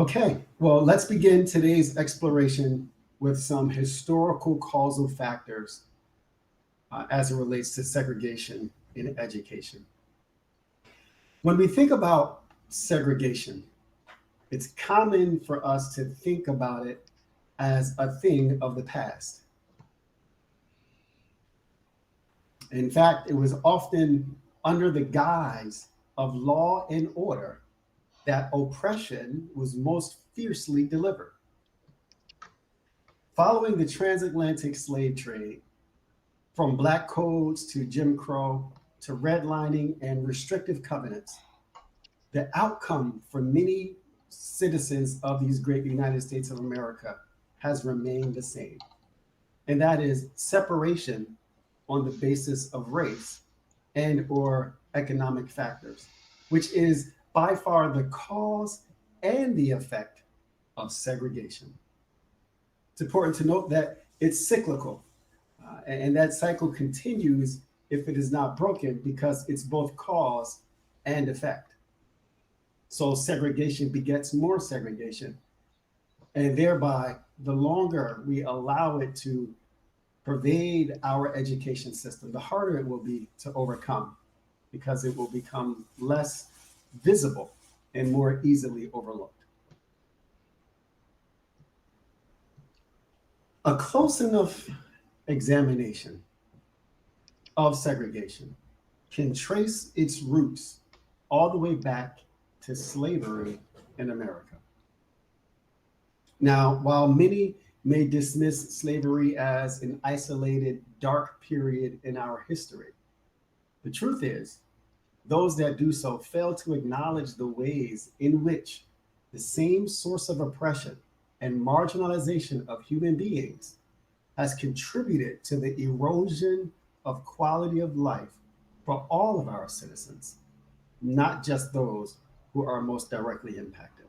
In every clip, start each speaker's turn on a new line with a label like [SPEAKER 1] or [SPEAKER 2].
[SPEAKER 1] Okay, well, let's begin today's exploration with some historical causal factors as it relates to segregation in education. When we think about segregation, it's common for us to think about it as a thing of the past. In fact, it was often under the guise of law and order that oppression was most fiercely delivered. Following the transatlantic slave trade, from black codes to Jim Crow to redlining and restrictive covenants, the outcome for many citizens of these great United States of America has remained the same. And that is separation on the basis of race and or economic factors, which is by far the cause and the effect of segregation. It's important to note that it's cyclical, and that cycle continues if it is not broken because it's both cause and effect. So segregation begets more segregation, and thereby the longer we allow it to pervade our education system, the harder it will be to overcome because it will become less visible and more easily overlooked. A close enough examination of segregation can trace its roots all the way back to slavery in America. Now, while many may dismiss slavery as an isolated dark period in our history, the truth is, those that do so fail to acknowledge the ways in which the same source of oppression and marginalization of human beings has contributed to the erosion of quality of life for all of our citizens, not just those who are most directly impacted.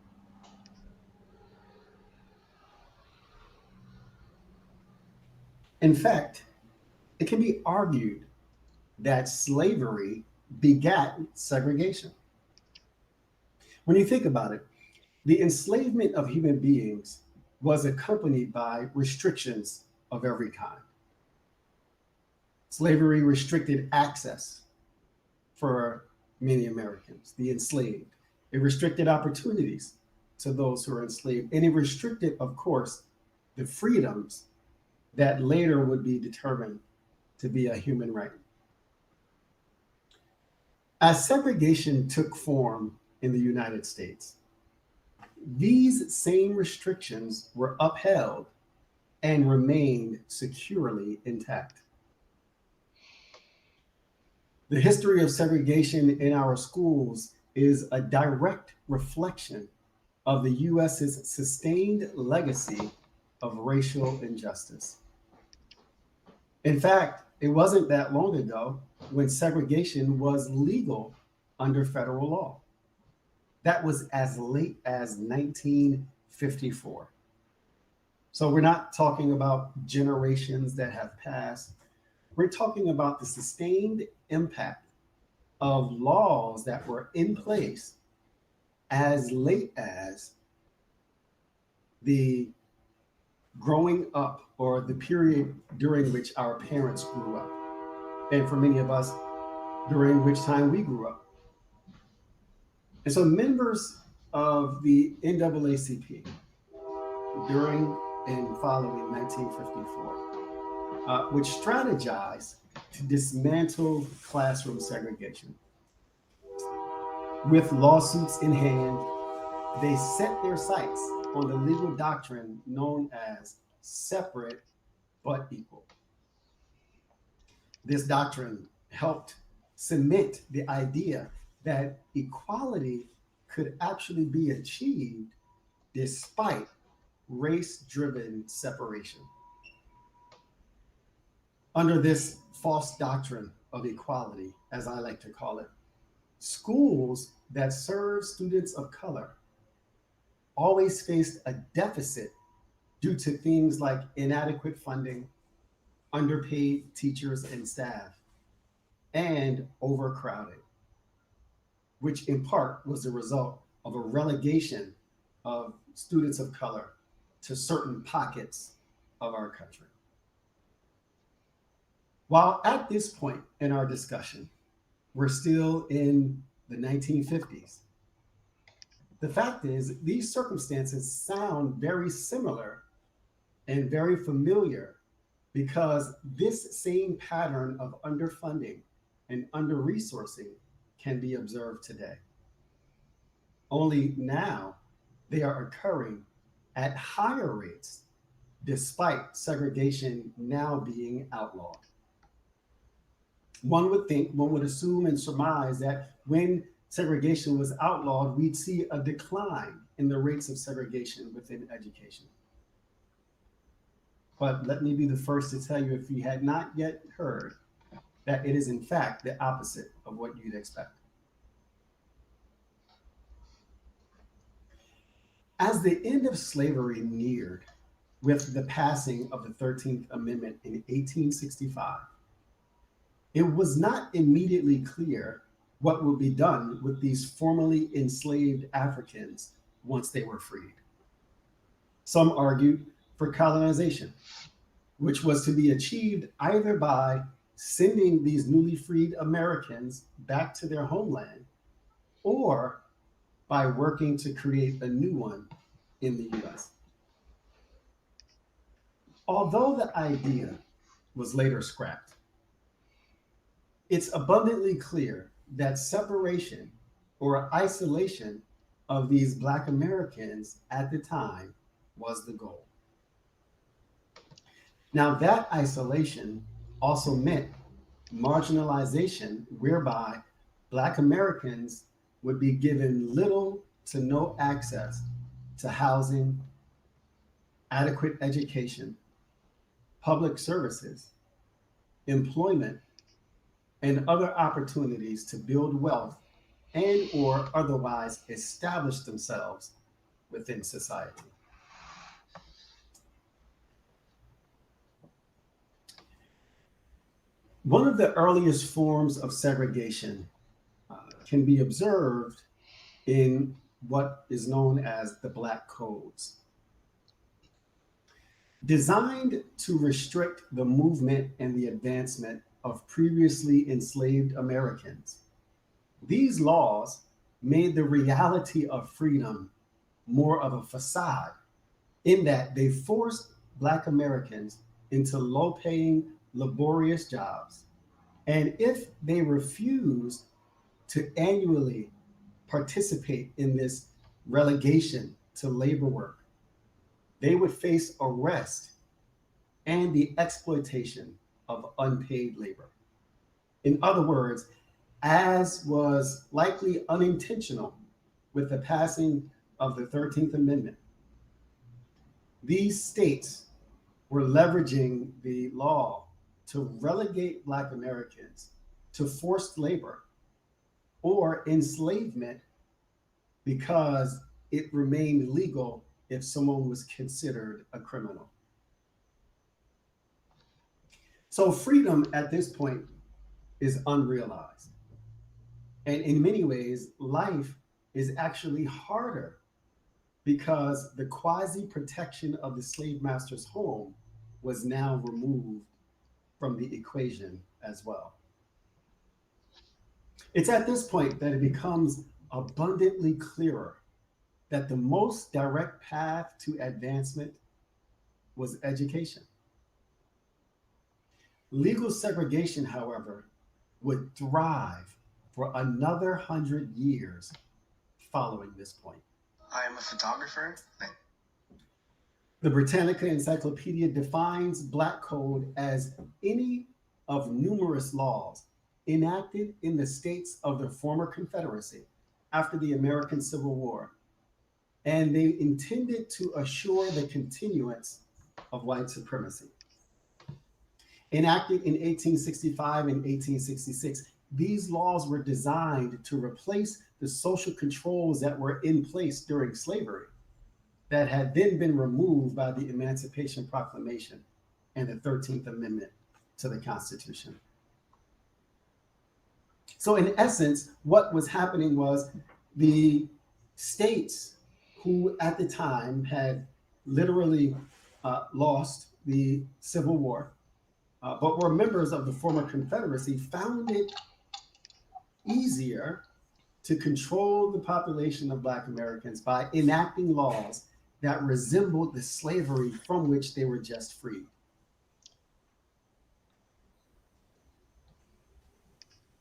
[SPEAKER 1] In fact, it can be argued that slavery begat segregation. When you think about it, the enslavement of human beings was accompanied by restrictions of every kind. Slavery restricted access for many Americans, the enslaved. It restricted opportunities to those who are enslaved. And it restricted, of course, the freedoms that later would be determined to be a human right. As segregation took form in the United States, these same restrictions were upheld and remained securely intact. The history of segregation in our schools is a direct reflection of the US's sustained legacy of racial injustice. In fact, it wasn't that long ago when segregation was legal under federal law. That was as late as 1954. So we're not talking about generations that have passed. We're talking about the sustained impact of laws that were in place as late as the growing up or the period during which our parents grew up. And for many of us, during which time we grew up. And so members of the NAACP during and following 1954 would strategize to dismantle classroom segregation. With lawsuits in hand, they set their sights on the legal doctrine known as separate but equal. This doctrine helped cement the idea that equality could actually be achieved despite race-driven separation. Under this false doctrine of equality, as I like to call it, schools that serve students of color always faced a deficit due to things like inadequate funding, underpaid teachers and staff, and overcrowding, which in part was the result of a relegation of students of color to certain pockets of our country. While at this point in our discussion, we're still in the 1950s, the fact is these circumstances sound very similar and very familiar because this same pattern of underfunding and under-resourcing can be observed today. Only now they are occurring at higher rates despite segregation now being outlawed. One would assume and surmise that when segregation was outlawed, we'd see a decline in the rates of segregation within education. But let me be the first to tell you, if you had not yet heard, that it is in fact the opposite of what you'd expect. As the end of slavery neared with the passing of the 13th Amendment in 1865, it was not immediately clear what would be done with these formerly enslaved Africans once they were freed. Some argued for colonization, which was to be achieved either by sending these newly freed Americans back to their homeland or by working to create a new one in the US. Although the idea was later scrapped, it's abundantly clear that separation or isolation of these Black Americans at the time was the goal. Now, that isolation also meant marginalization, whereby Black Americans would be given little to no access to housing, adequate education, public services, employment, and other opportunities to build wealth and or otherwise establish themselves within society. One of the earliest forms of segregation can be observed in what is known as the Black Codes. Designed to restrict the movement and the advancement of previously enslaved Americans, these laws made the reality of freedom more of a facade, in that they forced Black Americans into low-paying, laborious jobs. And if they refused to annually participate in this relegation to labor work, they would face arrest and the exploitation of unpaid labor. In other words, as was likely unintentional with the passing of the 13th Amendment, these states were leveraging the law to relegate Black Americans to forced labor or enslavement because it remained legal if someone was considered a criminal. So freedom at this point is unrealized. And in many ways, life is actually harder because the quasi-protection of the slave master's home was now removed from the equation as well. It's at this point that it becomes abundantly clearer that the most direct path to advancement was education. Legal segregation, however, would thrive for another 100 years following this point.
[SPEAKER 2] I am a photographer.
[SPEAKER 1] The Britannica Encyclopedia defines Black Code as any of numerous laws enacted in the states of the former Confederacy after the American Civil War, and they intended to assure the continuance of white supremacy. Enacted in 1865 and 1866, these laws were designed to replace the social controls that were in place during slavery that had then been removed by the Emancipation Proclamation and the 13th Amendment to the Constitution. So in essence, what was happening was the states who at the time had literally lost the Civil War, but were members of the former Confederacy, found it easier to control the population of Black Americans by enacting laws that resembled the slavery from which they were just freed.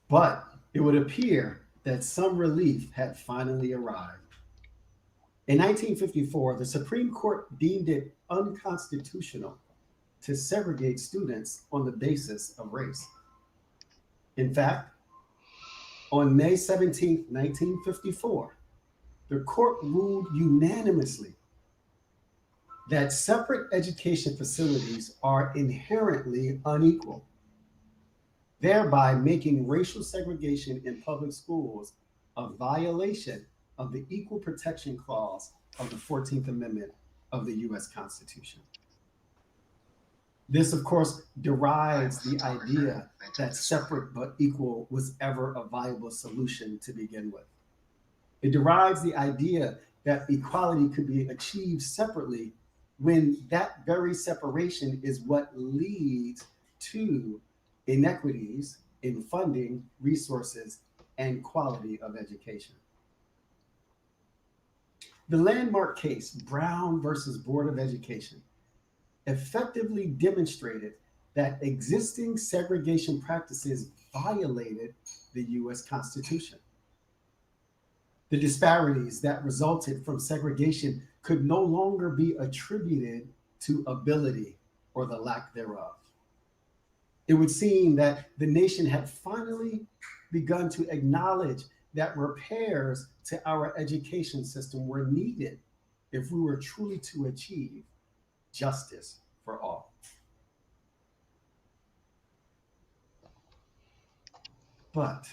[SPEAKER 1] But it would appear that some relief had finally arrived. In 1954, the Supreme Court deemed it unconstitutional to segregate students on the basis of race. In fact, on May 17, 1954, the court ruled unanimously that separate education facilities are inherently unequal, thereby making racial segregation in public schools a violation of the Equal Protection Clause of the 14th Amendment of the US Constitution. This, of course, derides the idea that separate but equal was ever a viable solution to begin with. It derides the idea that equality could be achieved separately when that very separation is what leads to inequities in funding, resources, and quality of education. The landmark case, Brown versus Board of Education, effectively demonstrated that existing segregation practices violated the US Constitution. The disparities that resulted from segregation could no longer be attributed to ability or the lack thereof. It would seem that the nation had finally begun to acknowledge that repairs to our education system were needed if we were truly to achieve justice for all. But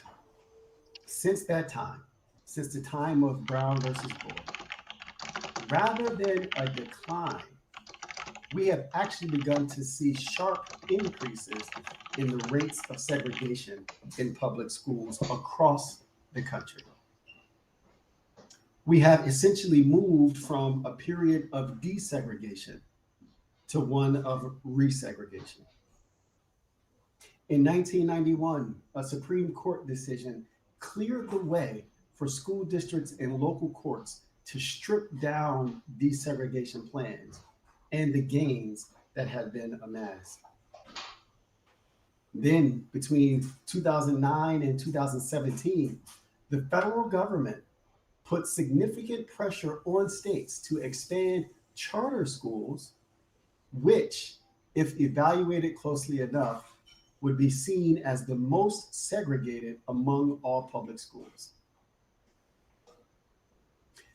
[SPEAKER 1] since that time, since the time of Brown versus Board, rather than a decline, we have actually begun to see sharp increases in the rates of segregation in public schools across the country. We have essentially moved from a period of desegregation to one of resegregation. In 1991, a Supreme Court decision cleared the way for school districts and local courts to strip down desegregation plans and the gains that had been amassed. Then, between 2009 and 2017, the federal government put significant pressure on states to expand charter schools, which, if evaluated closely enough, would be seen as the most segregated among all public schools.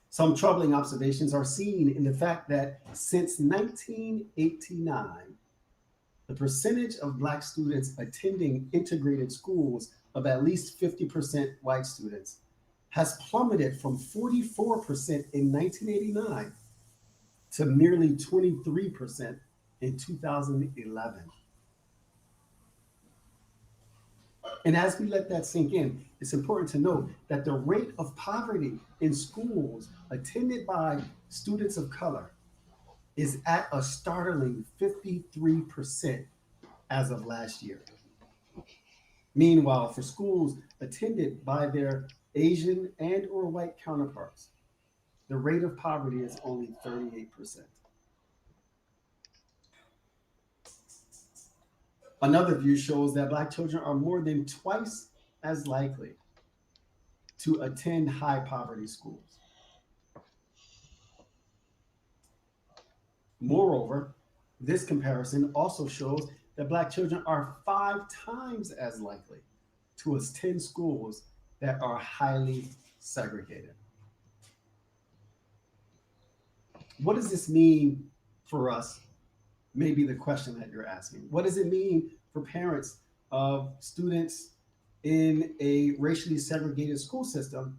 [SPEAKER 1] Some troubling observations are seen in the fact that since 1989, the percentage of Black students attending integrated schools of at least 50% white students has plummeted from 44% in 1989 to merely 23% in 2011. And as we let that sink in, it's important to note that the rate of poverty in schools attended by students of color is at a startling 53% as of last year. Meanwhile, for schools attended by their Asian and or white counterparts, the rate of poverty is only 38%. Another view shows that Black children are more than twice as likely to attend high poverty schools. Moreover, this comparison also shows that Black children are 5 times as likely to attend schools that are highly segregated. What does this mean for us? Maybe the question that you're asking. What does it mean for parents of students in a racially segregated school system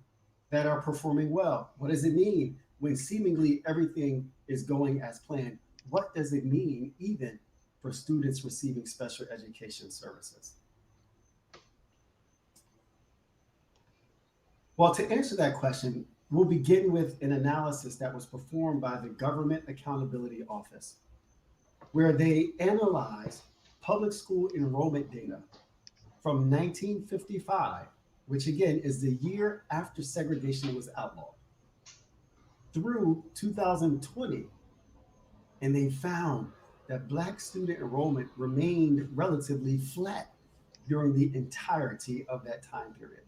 [SPEAKER 1] that are performing well? What does it mean when seemingly everything is going as planned? What does it mean even for students receiving special education services? Well, to answer that question, We'll begin with an analysis that was performed by the Government Accountability Office, where they analyzed public school enrollment data from 1955, which again is the year after segregation was outlawed, through 2020. And they found that Black student enrollment remained relatively flat during the entirety of that time period.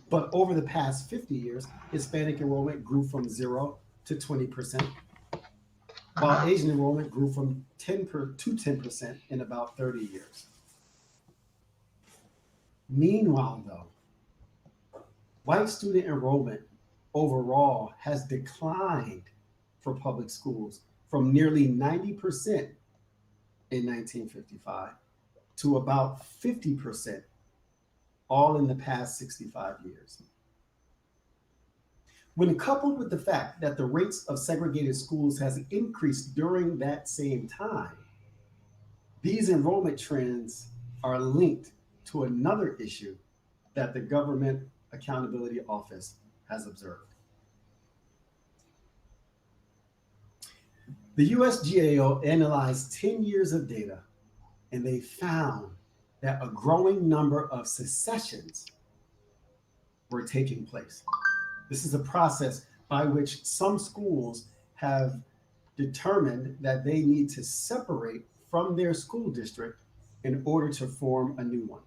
[SPEAKER 1] But over the past 50 years, Hispanic enrollment grew from 0 to 20%, while Asian enrollment grew from 10% in about 30 years. Meanwhile, though, white student enrollment overall has declined for public schools from nearly 90% in 1955 to about 50%, all in the past 65 years. When coupled with the fact that the rates of segregated schools has increased during that same time, these enrollment trends are linked to another issue that the Government Accountability Office has observed. The USGAO analyzed 10 years of data, and they found that a growing number of secessions were taking place. This is a process by which some schools have determined that they need to separate from their school district in order to form a new one.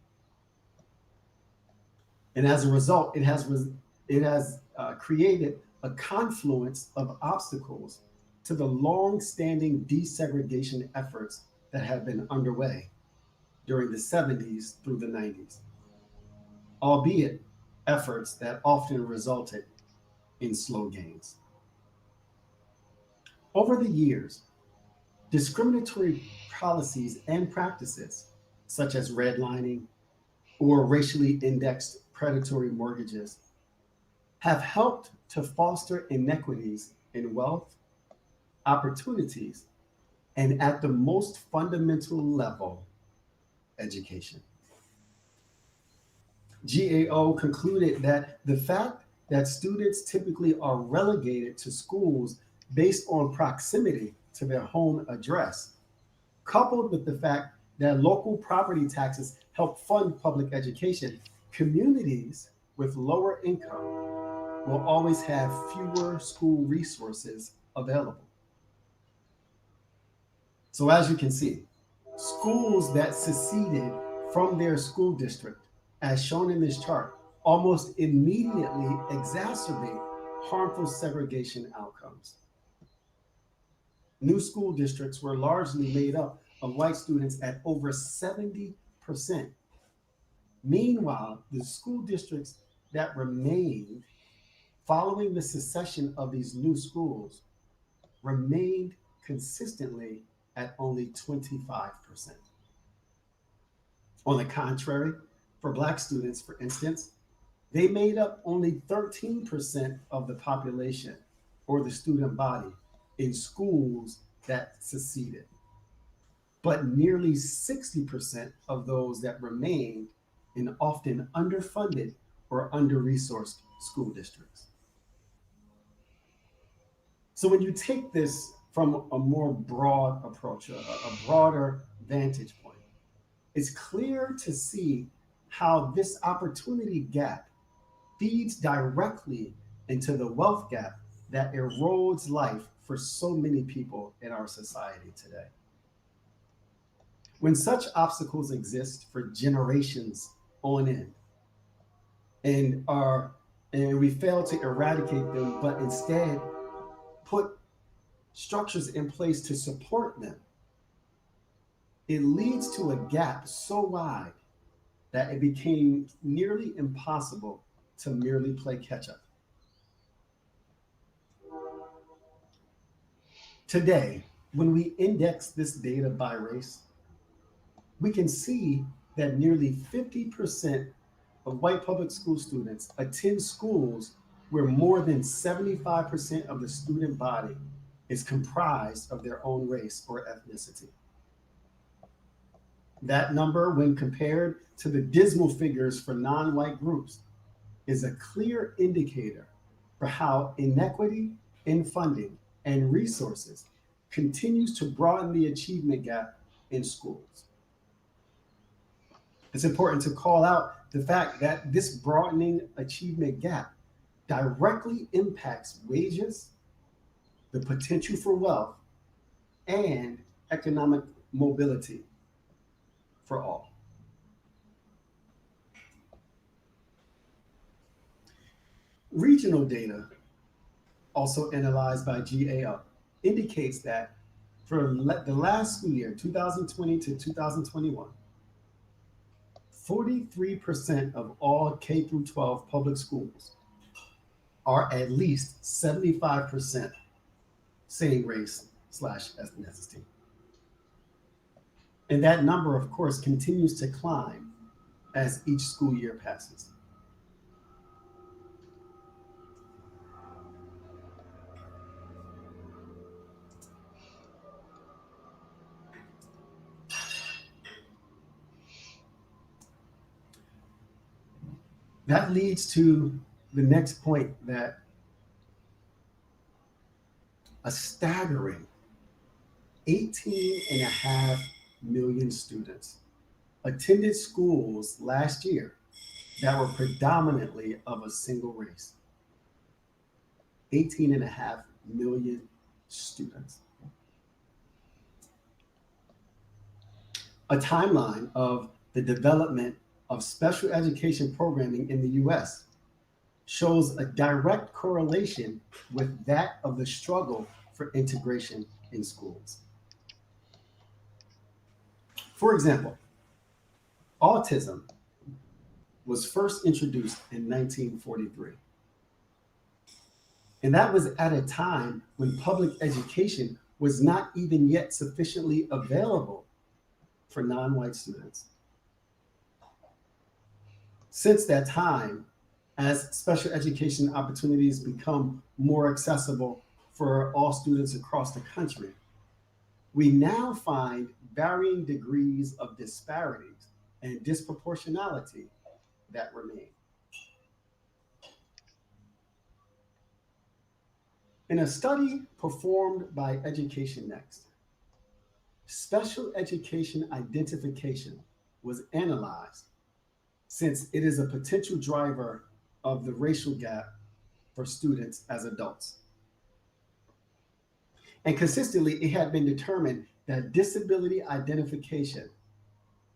[SPEAKER 1] And as a result, it has created a confluence of obstacles to the long-standing desegregation efforts that have been underway during the 70s through the 90s, albeit efforts that often resulted in slow gains. Over the years, discriminatory policies and practices, such as redlining or racially indexed predatory mortgages, have helped to foster inequities in wealth, opportunities, and at the most fundamental level, education. GAO concluded that the fact that students typically are relegated to schools based on proximity to their home address, coupled with the fact that local property taxes help fund public education, communities with lower income will always have fewer school resources available. So as you can see, schools that seceded from their school district, as shown in this chart, almost immediately exacerbate harmful segregation outcomes. New school districts were largely made up of white students at over 70%. Meanwhile, the school districts that remained following the secession of these new schools remained consistently at only 25%. On the contrary, for Black students, for instance, they made up only 13% of the population or the student body in schools that seceded, but nearly 60% of those that remained in often underfunded or under-resourced school districts. So when you take this from a more broad approach, a broader vantage point, it's clear to see how this opportunity gap feeds directly into the wealth gap that erodes life for so many people in our society today. When such obstacles exist for generations on end and are and we fail to eradicate them, but instead put structures in place to support them, it leads to a gap so wide that it became nearly impossible to merely play catch up. Today, when we index this data by race, we can see that nearly 50% of white public school students attend schools where more than 75% of the student body is comprised of their own race or ethnicity. That number, when compared to the dismal figures for non-white groups, is a clear indicator for how inequity in funding and resources continues to broaden the achievement gap in schools. It's important to call out the fact that this broadening achievement gap directly impacts wages, the potential for wealth, and economic mobility for all. Regional data, also analyzed by GAO, indicates that for the last school year, 2020 to 2021, 43% of all K through 12 public schools are at least 75% same race slash ethnicity. And that number, of course, continues to climb as each school year passes. That leads to the next point, that a staggering 18.5 million students attended schools last year that were predominantly of a single race. 18.5 million students. A timeline of the development of special education programming in the US shows a direct correlation with that of the struggle for integration in schools. For example, autism was first introduced in 1943. And that was at a time when public education was not even yet sufficiently available for non-white students. Since that time, as special education opportunities become more accessible for all students across the country, we now find varying degrees of disparities and disproportionality that remain. In a study performed by Education Next, special education identification was analyzed, since it is a potential driver of the racial gap for students as adults. And consistently, it had been determined that disability identification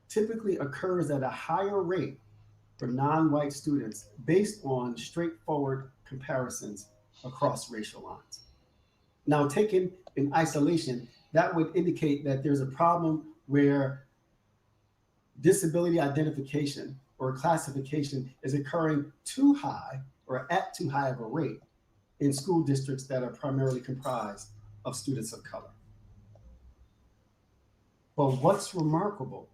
[SPEAKER 1] typically occurs at a higher rate for non-white students based on straightforward comparisons across racial lines. Now, taken in isolation, that would indicate that there's a problem where disability identification or classification is occurring too high or at too high of a rate in school districts that are primarily comprised of students of color. But what's remarkable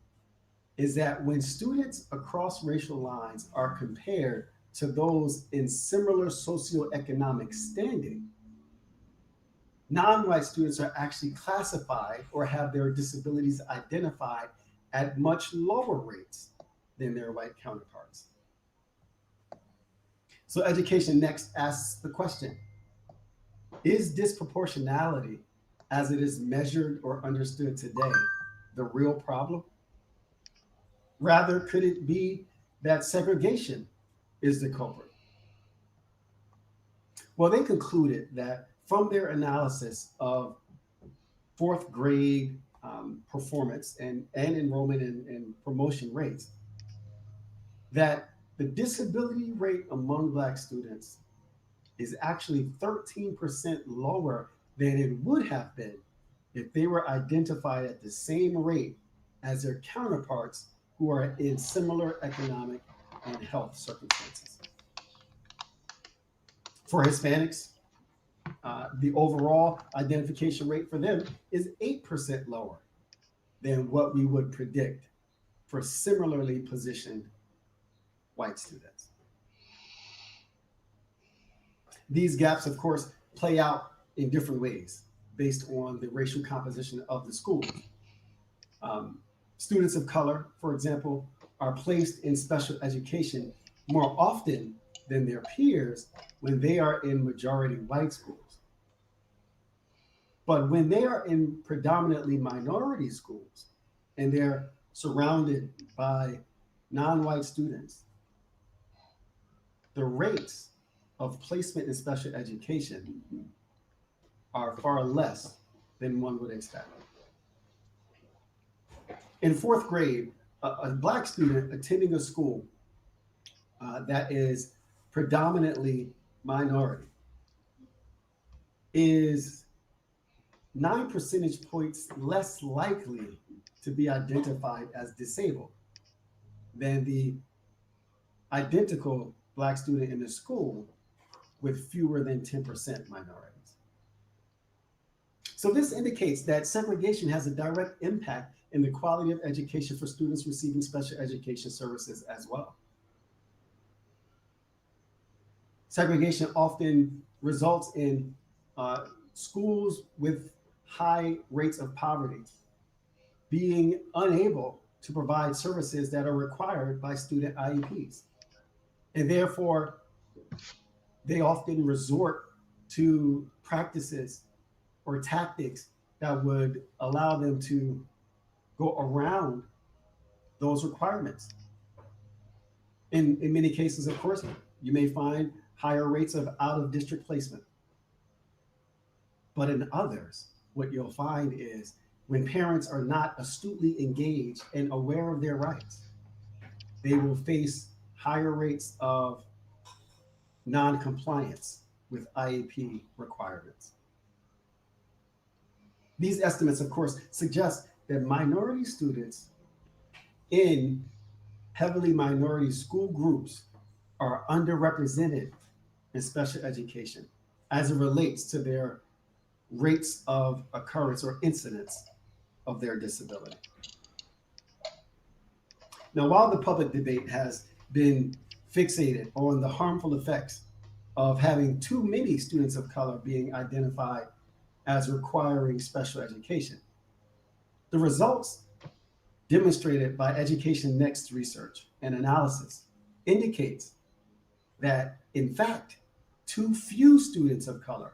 [SPEAKER 1] is that when students across racial lines are compared to those in similar socioeconomic standing, non-white students are actually classified or have their disabilities identified at much lower rates than their white counterparts. So Education Next asks the question, is disproportionality as it is measured or understood today the real problem? Rather, could it be that segregation is the culprit? Well, they concluded that from their analysis of fourth grade performance and enrollment and promotion rates, that the disability rate among Black students is actually 13% lower than it would have been if they were identified at the same rate as their counterparts who are in similar economic and health circumstances. For Hispanics, the overall identification rate for them is 8% lower than what we would predict for similarly positioned white students. These gaps, of course, play out in different ways based on the racial composition of the school. Students of color, for example, are placed in special education more often than their peers when they are in majority white schools. But when they are in predominantly minority schools and they're surrounded by non-white students, the rates of placement in special education are far less than one would expect. In fourth grade, a Black student attending a school that is predominantly minority is 9 percentage points less likely to be identified as disabled than the identical Black student in the school with fewer than 10% minorities. So this indicates that segregation has a direct impact in the quality of education for students receiving special education services as well. Segregation often results in schools with high rates of poverty being unable to provide services that are required by student IEPs. And therefore, they often resort to practices or tactics that would allow them to go around those requirements. In many cases, of course, you may find higher rates of out of district placement. But in others, what you'll find is when parents are not astutely engaged and aware of their rights, they will face higher rates of non-compliance with IEP requirements. These estimates, of course, suggest that minority students in heavily minority school groups are underrepresented in special education as it relates to their rates of occurrence or incidence of their disability. Now, while the public debate has been fixated on the harmful effects of having too many students of color being identified as requiring special education, the results demonstrated by Education Next research and analysis indicates that, in fact, too few students of color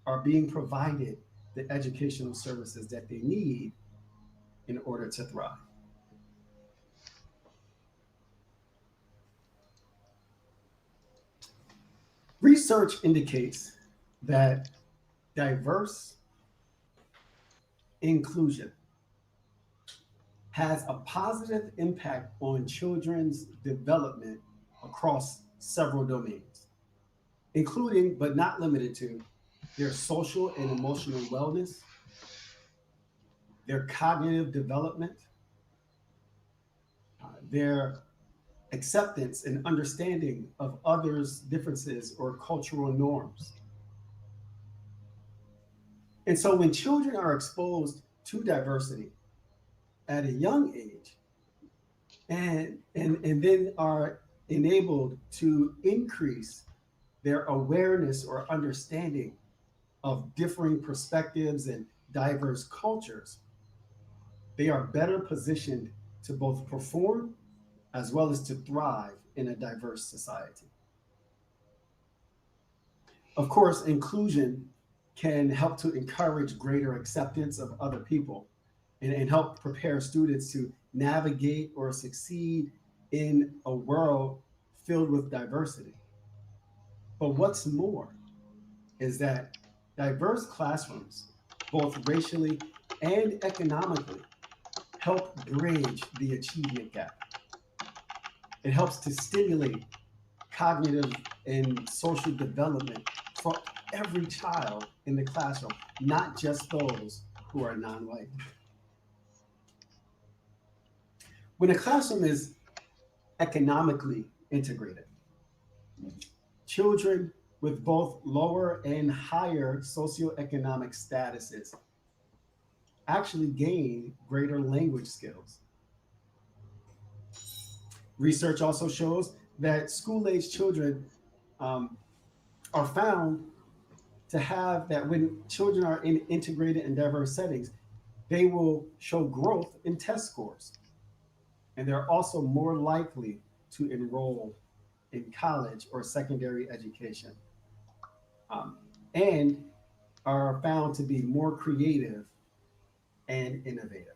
[SPEAKER 1] are being provided the educational services that they need in order to thrive. Research indicates that diverse inclusion has a positive impact on children's development across several domains, including but not limited to their social and emotional wellness, their cognitive development, their acceptance and understanding of others' differences or cultural norms. And so when children are exposed to diversity at a young age and then are enabled to increase their awareness or understanding of differing perspectives and diverse cultures, they are better positioned to both perform as well as to thrive in a diverse society. Of course, inclusion can help to encourage greater acceptance of other people and help prepare students to navigate or succeed in a world filled with diversity. But what's more is that diverse classrooms, both racially and economically, help bridge the achievement gap. It helps to stimulate cognitive and social development for every child in the classroom, not just those who are non-white. When a classroom is economically integrated, children with both lower and higher socioeconomic statuses actually gain greater language skills. Research also shows that school-age children are found to have that when children are in integrated and diverse settings, they will show growth in test scores. And they're also more likely to enroll in college or secondary education, um, and are found to be more creative and innovative.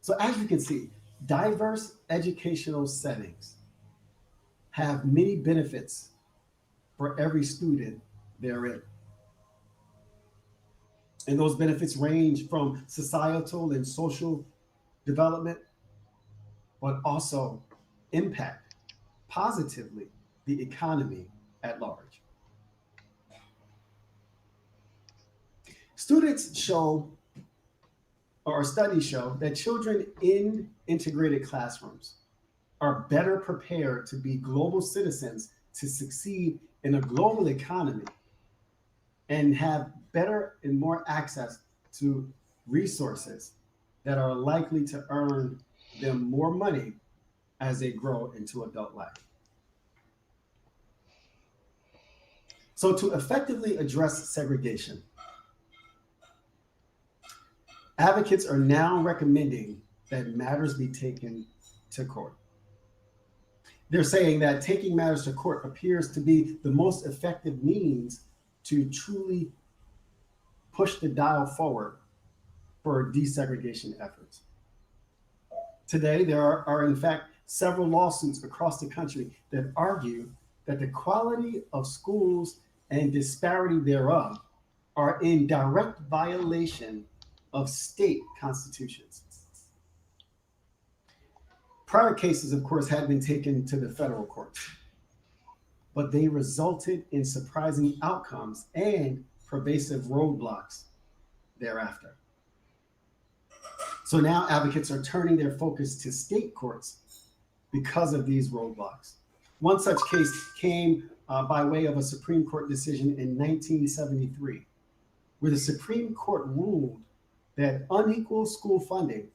[SPEAKER 1] So, as you can see, diverse educational settings have many benefits for every student therein. And those benefits range from societal and social development, but also impact positively the economy at large. Students show, or studies show, that children in integrated classrooms are better prepared to be global citizens to succeed in a global economy and have better and more access to resources that are likely to earn them more money as they grow into adult life. So, to effectively address segregation, advocates are now recommending that matters be taken to court. They're saying that taking matters to court appears to be the most effective means to truly push the dial forward for desegregation efforts. Today, there are in fact several lawsuits across the country that argue that the quality of schools and disparity thereof are in direct violation of state constitutions. Prior cases, of course, had been taken to the federal courts, but they resulted in surprising outcomes and pervasive roadblocks thereafter. So now advocates are turning their focus to state courts because of these roadblocks. One such case came by way of a Supreme Court decision in 1973, where the Supreme Court ruled that unequal school funding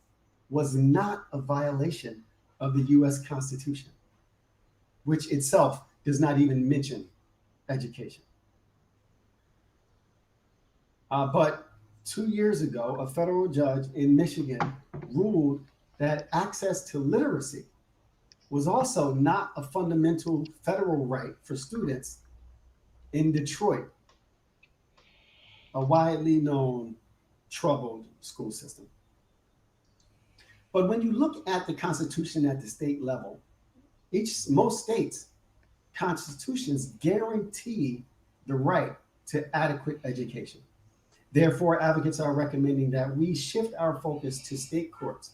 [SPEAKER 1] was not a violation of the US Constitution, which itself does not even mention education. But 2 years ago, a federal judge in Michigan ruled that access to literacy was also not a fundamental federal right for students in Detroit, a widely known troubled school system. But when you look at the Constitution at the state level, most states' constitutions guarantee the right to adequate education. Therefore, advocates are recommending that we shift our focus to state courts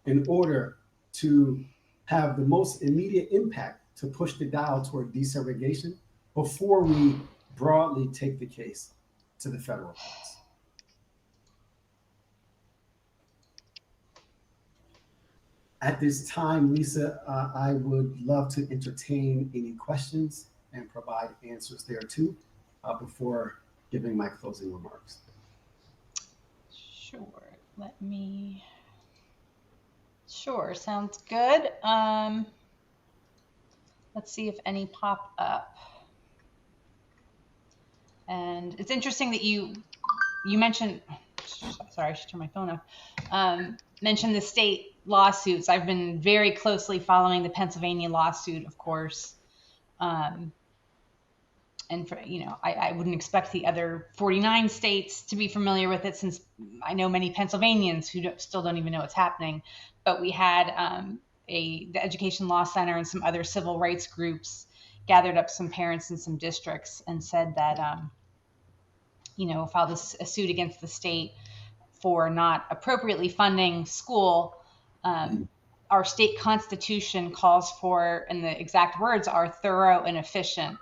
[SPEAKER 1] in order to have the most immediate impact to push the dial toward desegregation before we broadly take the case to the federal courts. At this time, Lisa, I would love to entertain any questions and provide answers there too before giving my closing remarks.
[SPEAKER 3] Sure. Sure, sounds good. Let's see if any pop up. And it's interesting that you mentioned, sorry, I should turn my phone off, mentioned the state lawsuits. I've been very closely following the Pennsylvania lawsuit, of course. And for, I wouldn't expect the other 49 states to be familiar with it, since I know many Pennsylvanians who still don't even know what's happening. But we had the Education Law Center and some other civil rights groups gathered up some parents in some districts and said that, filed a suit against the state for not appropriately funding school. Our state constitution calls for, and the exact words are, thorough and efficient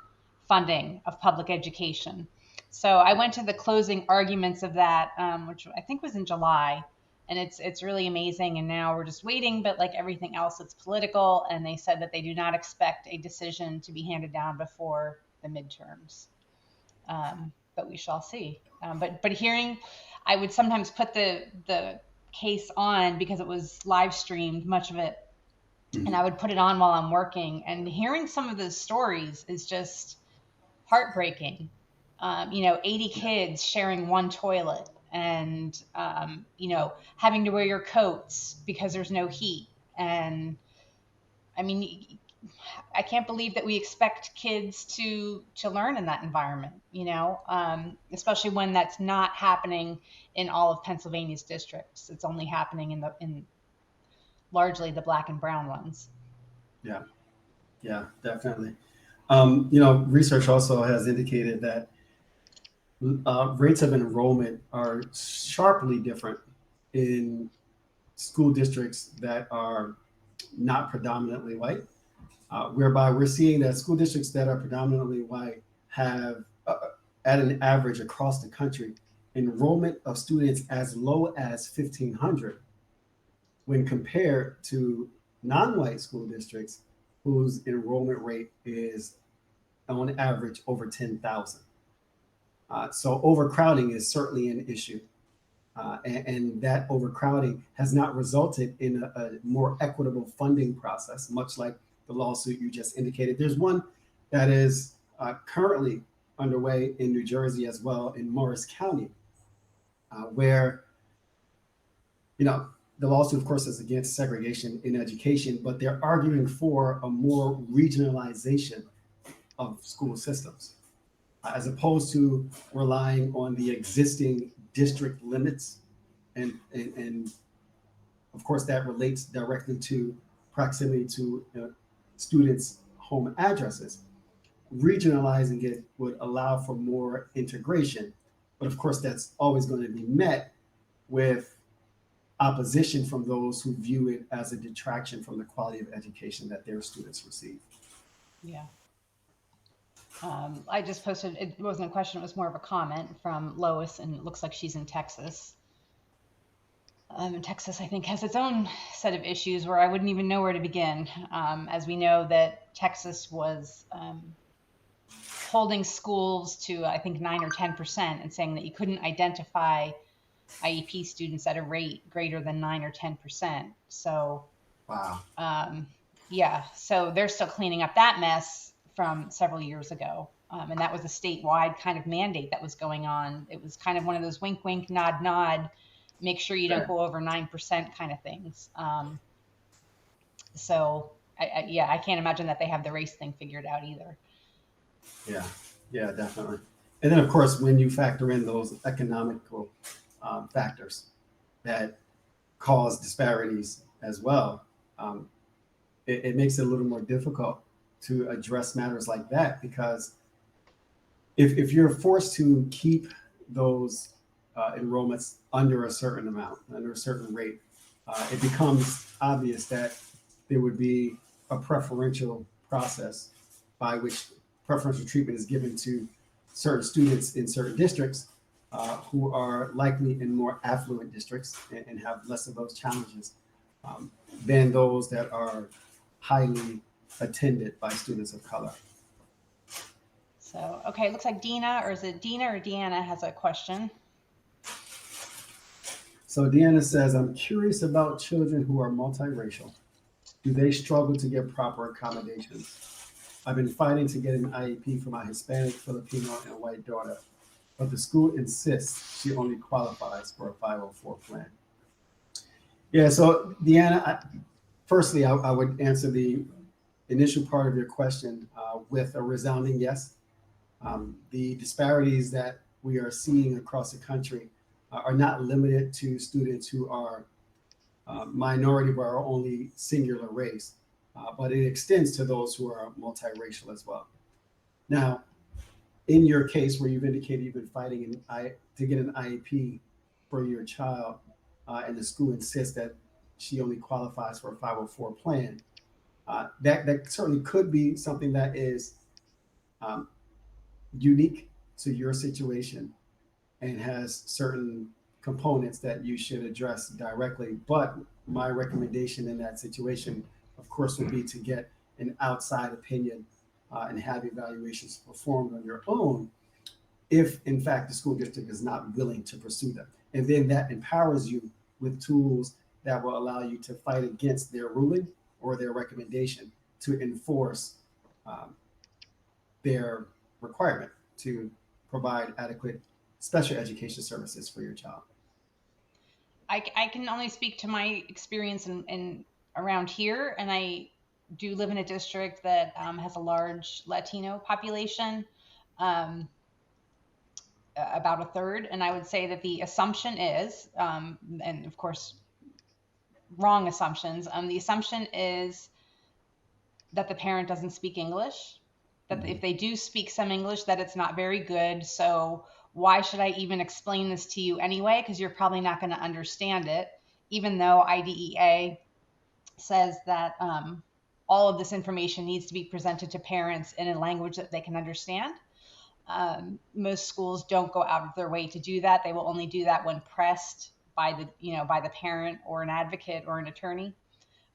[SPEAKER 3] funding of public education. So I went to the closing arguments of that, which I think was in July, and it's really amazing. And now we're just waiting, but like everything else, it's political. And they said that they do not expect a decision to be handed down before the midterms. But we shall see. But hearing, I would sometimes put the case on because it was live streamed, much of it, and I would put it on while I'm working. And hearing some of the stories is just heartbreaking. 80 kids sharing one toilet, and having to wear your coats because there's no heat. And I mean, I can't believe that we expect kids to learn in that environment, especially when that's not happening in all of Pennsylvania's districts. It's only happening in largely the black and brown ones.
[SPEAKER 1] Yeah, yeah, definitely. Research also has indicated that rates of enrollment are sharply different in school districts that are not predominantly white, whereby we're seeing that school districts that are predominantly white have, at an average across the country, enrollment of students as low as 1,500 when compared to non-white school districts whose enrollment rate is on average over 10,000. So overcrowding is certainly an issue. And that overcrowding has not resulted in a more equitable funding process, much like the lawsuit you just indicated. There's one that is currently underway in New Jersey as well, in Morris County, where, the lawsuit, of course, is against segregation in education, but they're arguing for a more regionalization of school systems, as opposed to relying on the existing district limits. And of course, that relates directly to proximity to students' home addresses. Regionalizing it would allow for more integration, but of course, that's always going to be met with opposition from those who view it as a detraction from the quality of education that their students receive.
[SPEAKER 3] Yeah. I just posted, it wasn't a question, it was more of a comment from Lois, and it looks like she's in Texas. Texas, I think, has its own set of issues where I wouldn't even know where to begin. As we know that Texas was holding schools to, I think, 9 or 10% and saying that you couldn't identify IEP students at a rate greater than 9 or 10%. So,
[SPEAKER 1] Wow.
[SPEAKER 3] Yeah, so they're still cleaning up that mess from several years ago. And that was a statewide kind of mandate that was going on. It was kind of one of those wink, wink, nod, nod, make sure you don't go over 9% kind of things. So I can't imagine that they have the race thing figured out either.
[SPEAKER 1] Yeah, definitely. And then, of course, when you factor in those economical factors that cause disparities as well, it makes it a little more difficult to address matters like that, because if you're forced to keep those enrollments under a certain amount, under a certain rate, it becomes obvious that there would be a preferential process by which preferential treatment is given to certain students in certain districts who are likely in more affluent districts and have less of those challenges than those that are highly attended by students of color.
[SPEAKER 3] So, okay, it looks like Dina, or is it Dina or Deanna, has a question.
[SPEAKER 1] So Deanna says, I'm curious about children who are multiracial. Do they struggle to get proper accommodations? I've been fighting to get an IEP for my Hispanic, Filipino, and white daughter, but the school insists she only qualifies for a 504 plan. Yeah, so Deanna, firstly, I would answer the initial part of your question with a resounding yes. The disparities that we are seeing across the country are not limited to students who are minority but are only singular race, but it extends to those who are multiracial as well. Now, in your case where you've indicated you've been fighting to get an IEP for your child, and the school insists that she only qualifies for a 504 plan, that certainly could be something that is unique to your situation and has certain components that you should address directly. But my recommendation in that situation, of course, would be to get an outside opinion and have evaluations performed on your own if, in fact, the school district is not willing to pursue them. And then that empowers you with tools that will allow you to fight against their ruling or their recommendation to enforce their requirement to provide adequate special education services for your child.
[SPEAKER 3] I can only speak to my experience in around here, and do live in a district that has a large Latino population, about a third. And I would say that the assumption is, and of course, wrong assumptions. The assumption is that the parent doesn't speak English, that if they do speak some English, that it's not very good. So why should I even explain this to you anyway? Because you're probably not going to understand it, even though IDEA says that all of this information needs to be presented to parents in a language that they can understand. Most schools don't go out of their way to do that. They will only do that when pressed by the parent or an advocate or an attorney.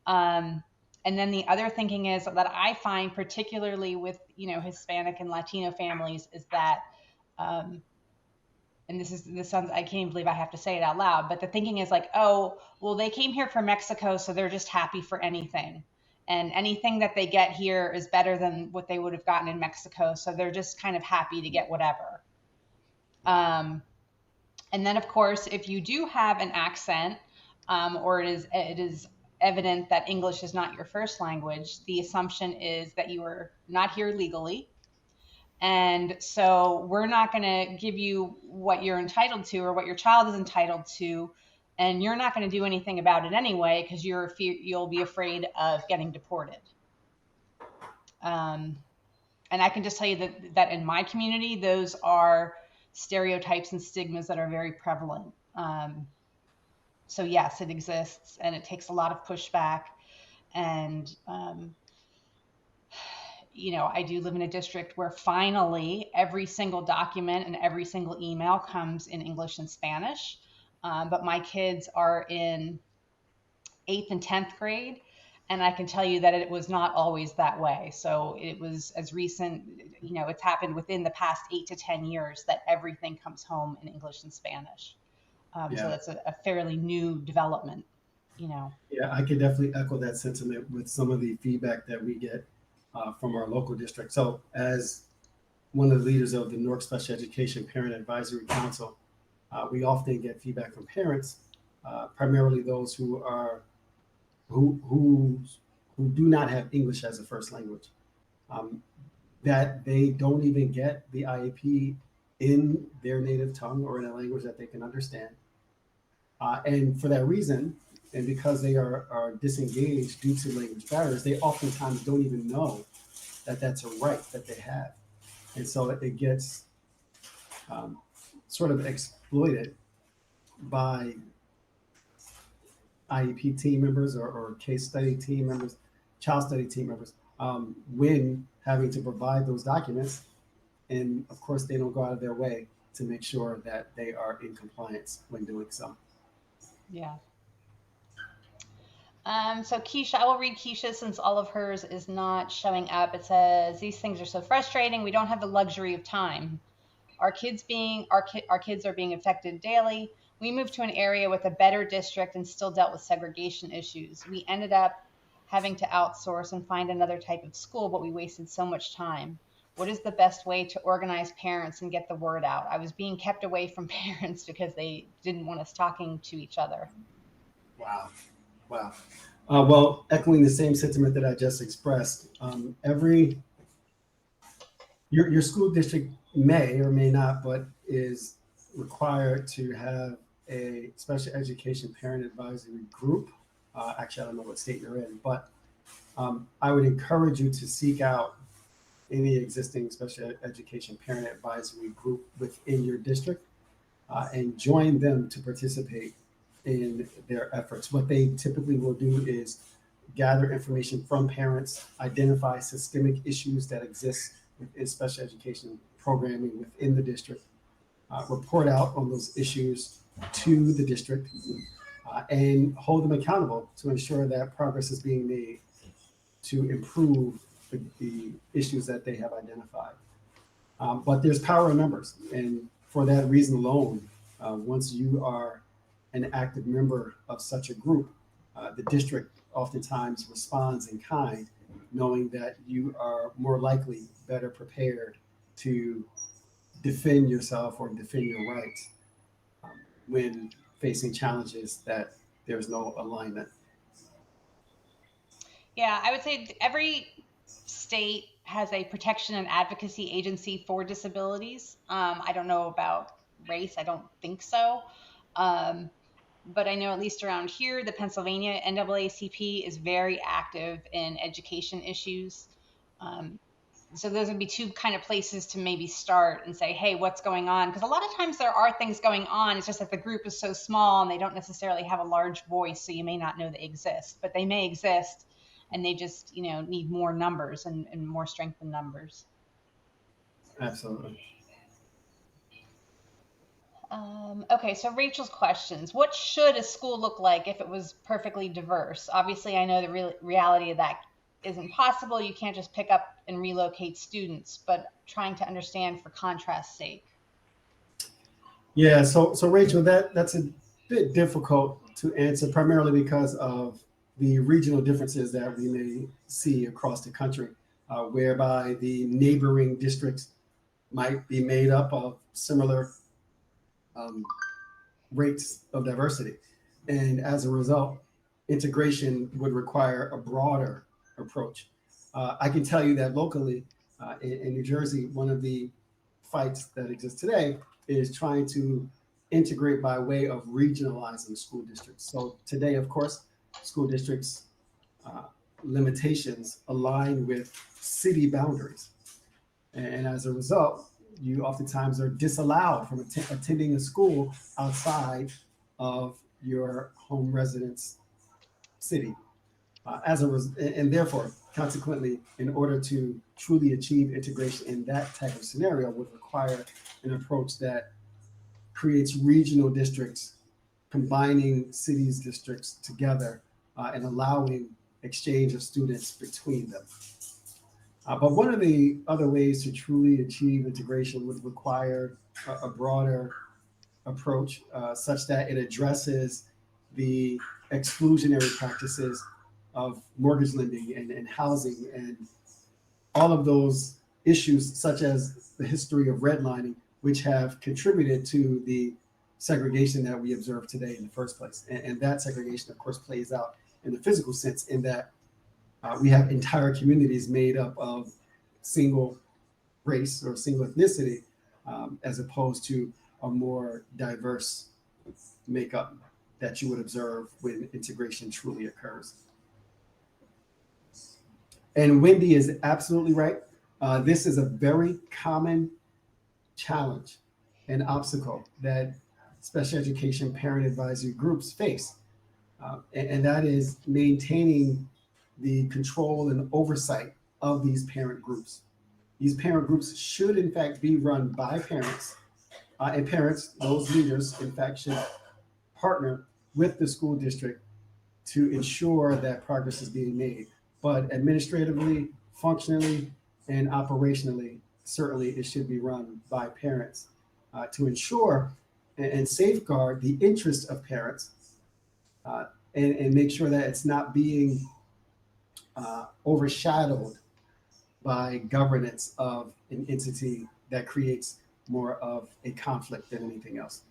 [SPEAKER 3] And then the other thinking is that I find, particularly with Hispanic and Latino families, is that, and this sounds, I can't even believe I have to say it out loud, but the thinking is like, oh, well, they came here from Mexico, so they're just happy for anything. And anything that they get here is better than what they would have gotten in Mexico. So they're just kind of happy to get whatever. And then, of course, if you do have an accent, or it is evident that English is not your first language, the assumption is that you are not here legally. And so we're not going to give you what you're entitled to or what your child is entitled to. And you're not going to do anything about it anyway, because you'll be afraid of getting deported. And I can just tell you that in my community, those are stereotypes and stigmas that are very prevalent. So yes, it exists, and it takes a lot of pushback. And I do live in a district where finally every single document and every single email comes in English and Spanish. But my kids are in 8th and 10th grade, and I can tell you that it was not always that way. So it was as recent, it's happened within the past 8 to 10 years that everything comes home in English and Spanish. So that's a fairly new development,
[SPEAKER 1] Yeah, I could definitely echo that sentiment with some of the feedback that we get from our local district. So, as one of the leaders of the Newark Special Education Parent Advisory Council, we often get feedback from parents, primarily those who do not have English as a first language, that they don't even get the IEP in their native tongue or in a language that they can understand. And for that reason, and because they are disengaged due to language barriers, they oftentimes don't even know that that's a right that they have. And so it gets sort of exploited by IEP team members or case study team members, child study team members, when having to provide those documents. And of course, they don't go out of their way to make sure that they are in compliance when doing so.
[SPEAKER 3] Yeah. So Keisha, I will read Keisha since all of hers is not showing up. It says, these things are so frustrating. We don't have the luxury of time. Our kids are being affected daily. We moved to an area with a better district and still dealt with segregation issues. We ended up having to outsource and find another type of school, but we wasted so much time. What is the best way to organize parents and get the word out? I was being kept away from parents because they didn't want us talking to each other.
[SPEAKER 1] Wow. Well, echoing the same sentiment that I just expressed, your school district may or may not, but is required to have a special education parent advisory group. Actually, I don't know what state you're in, but I would encourage you to seek out any existing special education parent advisory group within your district and join them to participate in their efforts. What they typically will do is gather information from parents, identify systemic issues that exist within special education programming within the district, report out on those issues to the district, and hold them accountable to ensure that progress is being made to improve the issues that they have identified. But there's power in numbers, and for that reason alone, once you are an active member of such a group, the district oftentimes responds in kind, knowing that you are more likely better prepared to defend yourself or defend your rights when facing challenges that there's no alignment.
[SPEAKER 3] Yeah, I would say every state has a protection and advocacy agency for disabilities. I don't know about race. I don't think so. Um, but I know at least around here, the Pennsylvania NAACP is very active in education issues. Um, so those would be two kind of places to maybe start and say, hey, what's going on? Because a lot of times there are things going on. It's just that the group is so small and they don't necessarily have a large voice, so you may not know they exist, but they may exist, and they just need more numbers and more strength in numbers.
[SPEAKER 1] Absolutely.
[SPEAKER 3] Okay, so Rachel's questions. What should a school look like if it was perfectly diverse? Obviously, I know the reality of that isn't possible. You can't just pick up and relocate students, but trying to understand for contrast's sake.
[SPEAKER 1] Yeah, so Rachel, that's a bit difficult to answer, primarily because of the regional differences that we may see across the country, whereby the neighboring districts might be made up of similar um, rates of diversity. And as a result, integration would require a broader approach. I can tell you that locally in New Jersey, one of the fights that exists today is trying to integrate by way of regionalizing school districts. So today, of course, school districts uh, limitations align with city boundaries. And as a result, you oftentimes are disallowed from attending a school outside of your home residence city. And therefore, consequently, in order to truly achieve integration in that type of scenario, would require an approach that creates regional districts, combining cities districts together and allowing exchange of students between them. But one of the other ways to truly achieve integration would require a broader approach, such that it addresses the exclusionary practices of mortgage lending and housing and all of those issues, such as the history of redlining, which have contributed to the segregation that we observe today in the first place. And that segregation, of course, plays out in the physical sense in that we have entire communities made up of single race or single ethnicity, as opposed to a more diverse makeup that you would observe when integration truly occurs. And Wendy is absolutely right. This is a very common challenge and obstacle that special education parent advisory groups face. And that is maintaining the control and oversight of these parent groups. These parent groups should, in fact, be run by parents, and parents, those leaders, in fact, should partner with the school district to ensure that progress is being made. But administratively, functionally, and operationally, certainly it should be run by parents to ensure and safeguard the interests of parents and make sure that it's not being overshadowed by governance of an entity that creates more of a conflict than anything else.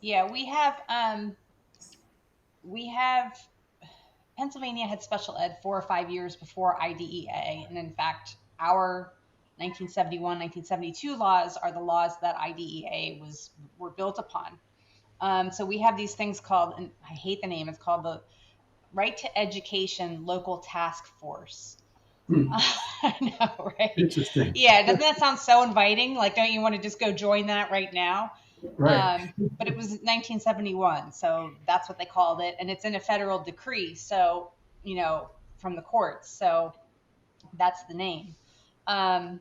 [SPEAKER 3] Yeah, we have Pennsylvania had special ed 4 or 5 years before IDEA, and in fact, our 1971, 1972 laws are the laws that IDEA were built upon. So we have these things called, and I hate the name, it's called the Right to Education Local Task Force. I know, right?
[SPEAKER 1] Interesting.
[SPEAKER 3] Yeah, doesn't that sound so inviting? Like, don't you want to just go join that right now?
[SPEAKER 1] Right.
[SPEAKER 3] But it was 1971, so that's what they called it, and it's in a federal decree, so from the courts, so that's the name. Um,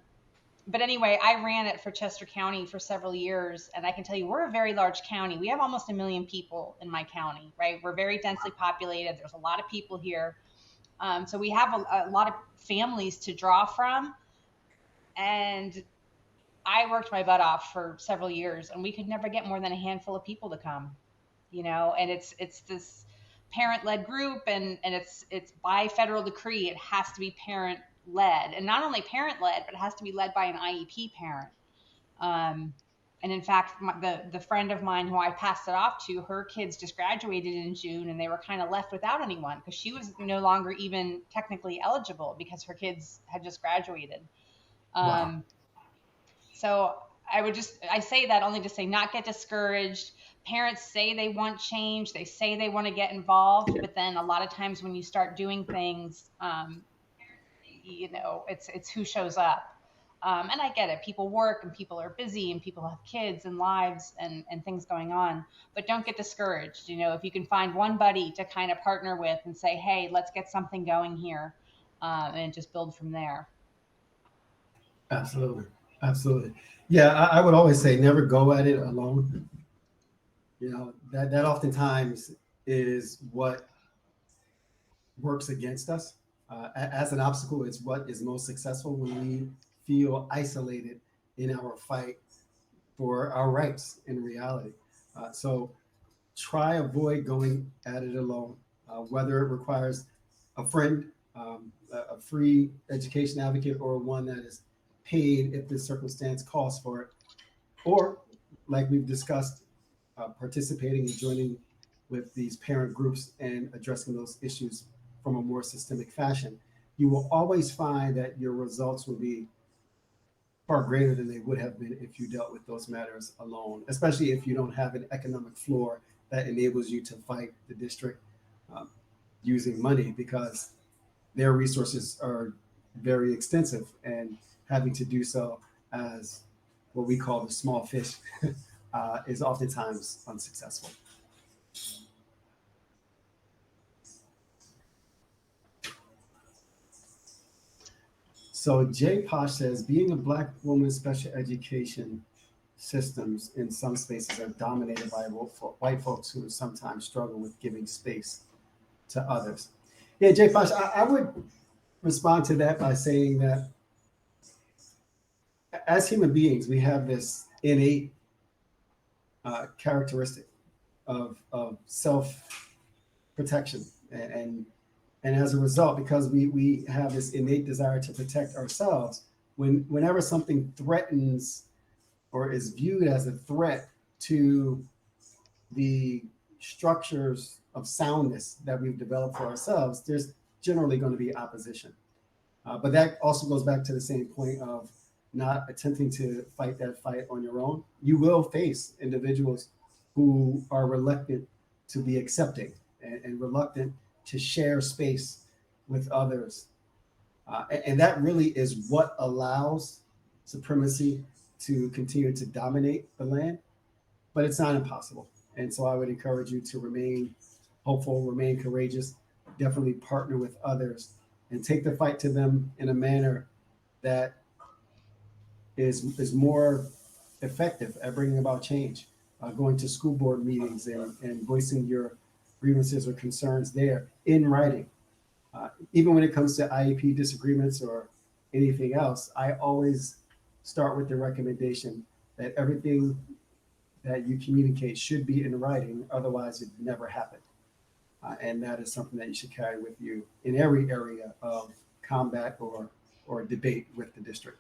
[SPEAKER 3] but anyway, I ran it for Chester County for several years, and I can tell you we're a very large county. We have almost 1 million people in my county, right? We're very densely populated. There's a lot of people here. So we have a lot of families to draw from. And I worked my butt off for several years, and we could never get more than a handful of people to come, and it's this parent-led group, and it's by federal decree. It has to be parent-led, and not only parent-led, but it has to be led by an IEP parent. Um, And in fact, the friend of mine who I passed it off to, her kids just graduated in June, and they were kind of left without anyone because she was no longer even technically eligible because her kids had just graduated.
[SPEAKER 1] Wow.
[SPEAKER 3] So I say that only to say not get discouraged. Parents say they want change, they say they want to get involved, but then a lot of times when you start doing things, it's who shows up. And I get it. People work and people are busy and people have kids and lives and things going on. But don't get discouraged. If you can find one buddy to kind of partner with and say, hey, let's get something going here, and just build from there.
[SPEAKER 1] Absolutely. Absolutely. Yeah, I would always say never go at it alone. That oftentimes is what works against us. As an obstacle, it's what is most successful when we feel isolated in our fight for our rights in reality. So try avoid going at it alone, whether it requires a friend, a free education advocate, or one that is paid if the circumstance calls for it, or like we've discussed, participating and joining with these parent groups and addressing those issues from a more systemic fashion. You will always find that your results will be far greater than they would have been if you dealt with those matters alone, especially if you don't have an economic floor that enables you to fight the district um, using money, because their resources are very extensive, and having to do so as what we call the small fish is oftentimes unsuccessful. So Jay Posh says, being a Black woman, special education systems in some spaces are dominated by white folks who sometimes struggle with giving space to others. Yeah, Jay Posh, I would respond to that by saying that as human beings, we have this innate characteristic of self protection, and as a result, because we have this innate desire to protect ourselves, whenever something threatens or is viewed as a threat to the structures of soundness that we've developed for ourselves, there's generally going to be opposition. But that also goes back to the same point of not attempting to fight that fight on your own. You will face individuals who are reluctant to be accepting, and reluctant to share space with others. And that really is what allows supremacy to continue to dominate the land, but it's not impossible. And so I would encourage you to remain hopeful, remain courageous, definitely partner with others, and take the fight to them in a manner that is more effective at bringing about change. Going to school board meetings and voicing your grievances or concerns there in writing. Even when it comes to IEP disagreements or anything else, I always start with the recommendation that everything that you communicate should be in writing, otherwise it never happened. And that is something that you should carry with you in every area of combat or debate with the district.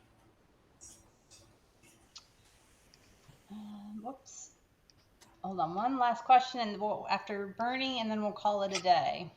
[SPEAKER 3] Whoops. Hold on, one last question, and after Bernie, and then we'll call it a day.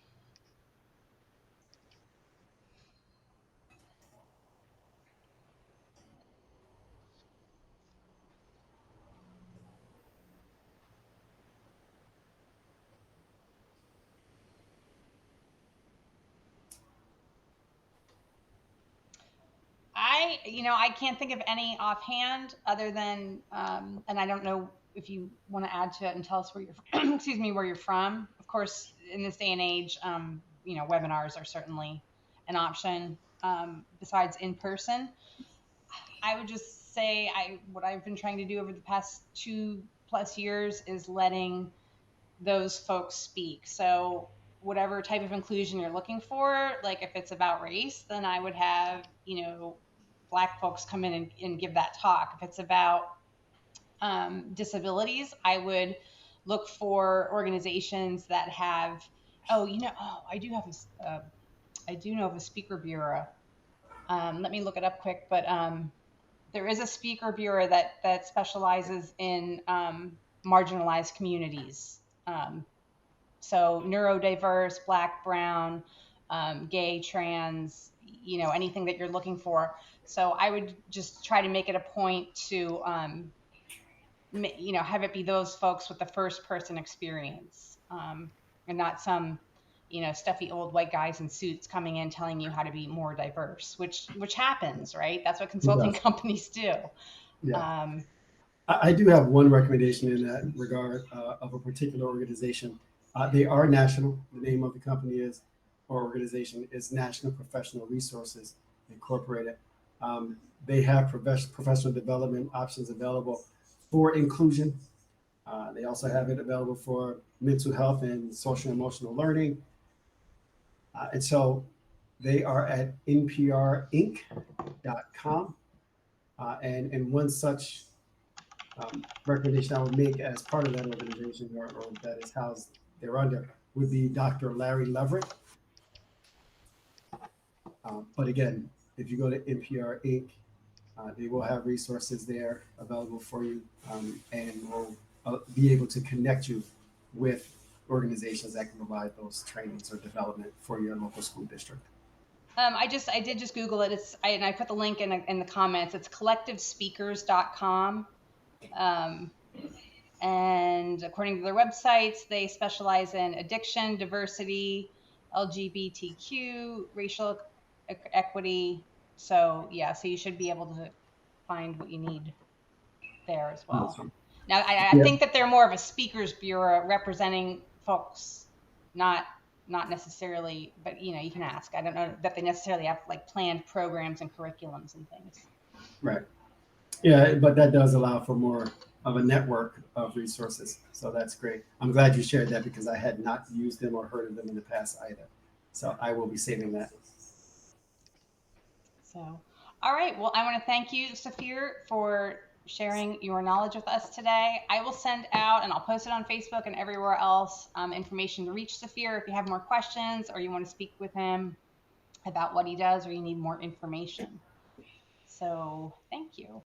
[SPEAKER 3] I can't think of any offhand other than, and I don't know if you want to add to it and tell us where you're, excuse me, where you're from. Of course, in this day and age, webinars are certainly an option besides in person. I would just say what I've been trying to do over the past 2+ years is letting those folks speak. So whatever type of inclusion you're looking for, like if it's about race, then I would have, Black folks come in and give that talk. If it's about disabilities, I would look for organizations that have, I do know of a speaker bureau. Let me look it up quick, but There is a speaker bureau that specializes in marginalized communities. So neurodiverse, Black, Brown, gay, trans, anything that you're looking for. So I would just try to make it a point to, have it be those folks with the first person experience, and not some, stuffy old white guys in suits coming in telling you how to be more diverse, which happens, right? That's what consulting companies do.
[SPEAKER 1] Yeah. I do have one recommendation in that regard of a particular organization. They are national. The name of the company is, or organization is National Professional Resources Incorporated. They have professional development options available for inclusion. They also have it available for mental health and social emotional learning. And so they are at nprinc.com. And one such recommendation I would make as part of that organization, or that is housed they're under, would be Dr. Larry Leverett. But again, if you go to NPR Inc., they will have resources there available for you, and will be able to connect you with organizations that can provide those trainings or development for your local school district.
[SPEAKER 3] I did just Google it. And I put the link in the comments. It's collectivespeakers.com. And according to their websites, they specialize in addiction, diversity, LGBTQ, racial equity. So yeah, so you should be able to find what you need there as well.
[SPEAKER 1] Awesome.
[SPEAKER 3] Now, I think that they're more of a speakers bureau representing folks, not necessarily, but you can ask. I don't know that they necessarily have like planned programs and curriculums and things.
[SPEAKER 1] Right. Yeah, but that does allow for more of a network of resources. So that's great. I'm glad you shared that because I had not used them or heard of them in the past either. So I will be saving that.
[SPEAKER 3] So, all right. Well, I want to thank you, Saafir, for sharing your knowledge with us today. I will send out, and I'll post it on Facebook and everywhere else, information to reach Saafir if you have more questions or you want to speak with him about what he does or you need more information. So thank you.